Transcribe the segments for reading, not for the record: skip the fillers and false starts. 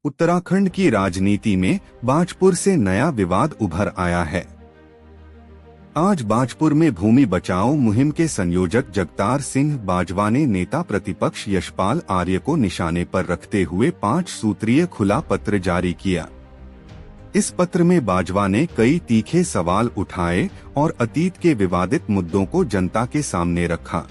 उत्तराखंड की राजनीति में बाजपुर से नया विवाद उभर आया है। आज बाजपुर में भूमि बचाओ मुहिम के संयोजक जगतार सिंह बाजवा ने नेता प्रतिपक्ष यशपाल आर्य को निशाने पर रखते हुए 5 सूत्रीय खुला पत्र जारी किया। इस पत्र में बाजवा ने कई तीखे सवाल उठाए और अतीत के विवादित मुद्दों को जनता के सामने रखा।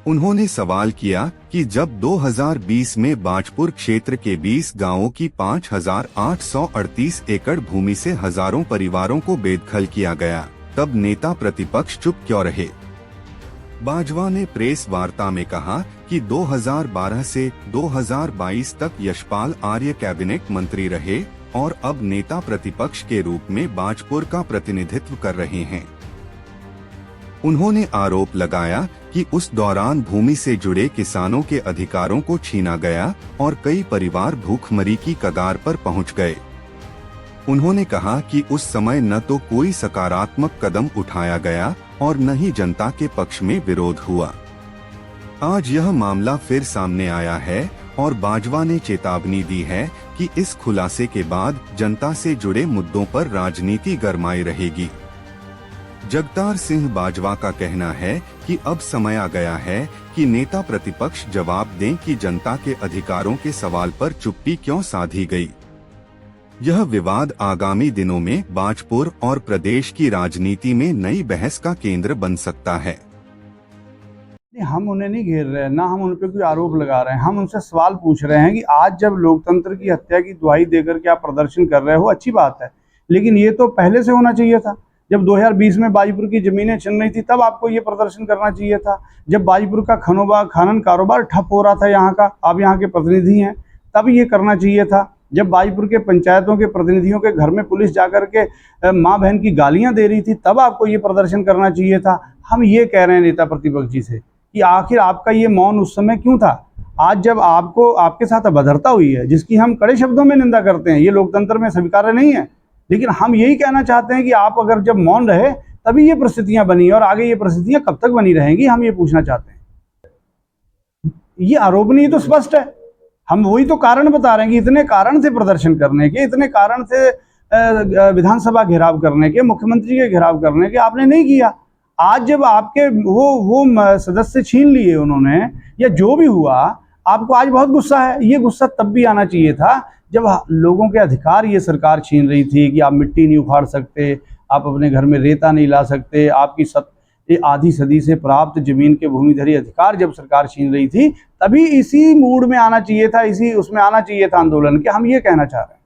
उन्होंने सवाल किया कि जब 2020 में बाजपुर क्षेत्र के 20 गांवों की 5,838 एकड़ भूमि से हजारों परिवारों को बेदखल किया गया, तब नेता प्रतिपक्ष चुप क्यों रहे। बाजवा ने प्रेस वार्ता में कहा कि 2012 से 2022 तक यशपाल आर्य कैबिनेट मंत्री रहे और अब नेता प्रतिपक्ष के रूप में बाजपुर का प्रतिनिधित्व कर रहे हैं। उन्होंने आरोप लगाया कि उस दौरान भूमि से जुड़े किसानों के अधिकारों को छीना गया और कई परिवार भूखमरी की कगार पर पहुंच गए। उन्होंने कहा कि उस समय न तो कोई सकारात्मक कदम उठाया गया और न ही जनता के पक्ष में विरोध हुआ। आज यह मामला फिर सामने आया है और बाजवा ने चेतावनी दी है कि इस खुलासे के बाद जनता से जुड़े मुद्दों पर राजनीति गरमाई रहेगी। जगतार सिंह बाजवा का कहना है कि अब समय आ गया है कि नेता प्रतिपक्ष जवाब दें कि जनता के अधिकारों के सवाल पर चुप्पी क्यों साधी गई। यह विवाद आगामी दिनों में बाजपुर और प्रदेश की राजनीति में नई बहस का केंद्र बन सकता है। हम उन्हें नहीं घेर रहे हैं, ना हम उन पे कोई आरोप लगा रहे हैं। हम उनसे सवाल पूछ रहे हैं कि आज जब लोकतंत्र की हत्या की दुहाई देकर के आप प्रदर्शन कर रहे हो, अच्छी बात है, लेकिन ये तो पहले से होना चाहिए था। जब 2020 में बाजीपुर की जमीनें छिन रही थी तब आपको ये प्रदर्शन करना चाहिए था। जब बाजीपुर का खनन कारोबार ठप हो रहा था यहाँ का, आप यहाँ के प्रतिनिधि हैं, तब ये करना चाहिए था। जब बाजीपुर के पंचायतों के प्रतिनिधियों के घर में पुलिस जाकर के माँ बहन की गालियाँ दे रही थी, तब आपको ये प्रदर्शन करना चाहिए था। हम ये कह रहे हैं नेता प्रतिपक्ष जी से कि आखिर आपका ये मौन उस समय क्यों था। आज जब आपको आपके साथ अभद्रता हुई है, जिसकी हम कड़े शब्दों में निंदा करते हैं, ये लोकतंत्र में स्वीकार्य नहीं है, लेकिन हम यही कहना चाहते हैं कि आप अगर जब मौन रहे तभी ये परिस्थितियां बनी और आगे ये परिस्थितियां कब तक बनी रहेंगी, हम ये पूछना चाहते हैं। ये आरोप नहीं तो स्पष्ट है, हम वही तो कारण बता रहे हैं कि इतने कारण थे प्रदर्शन करने के, इतने कारण थे विधानसभा घेराव करने के, मुख्यमंत्री के घेराव करने के, आपने नहीं किया। आज जब आपके वो सदस्य छीन लिए उन्होंने या जो भी हुआ, आपको आज बहुत गुस्सा है। ये गुस्सा तब भी आना चाहिए था जब लोगों के अधिकार ये सरकार छीन रही थी कि आप मिट्टी नहीं उखाड़ सकते, आप अपने घर में रेता नहीं ला सकते, आपकी आधी सदी से प्राप्त जमीन के भूमिधरी अधिकार जब सरकार छीन रही थी, तभी इसी मूड में आना चाहिए था, इसी उसमें आना चाहिए था आंदोलन के। हम ये कहना चाह रहे हैं।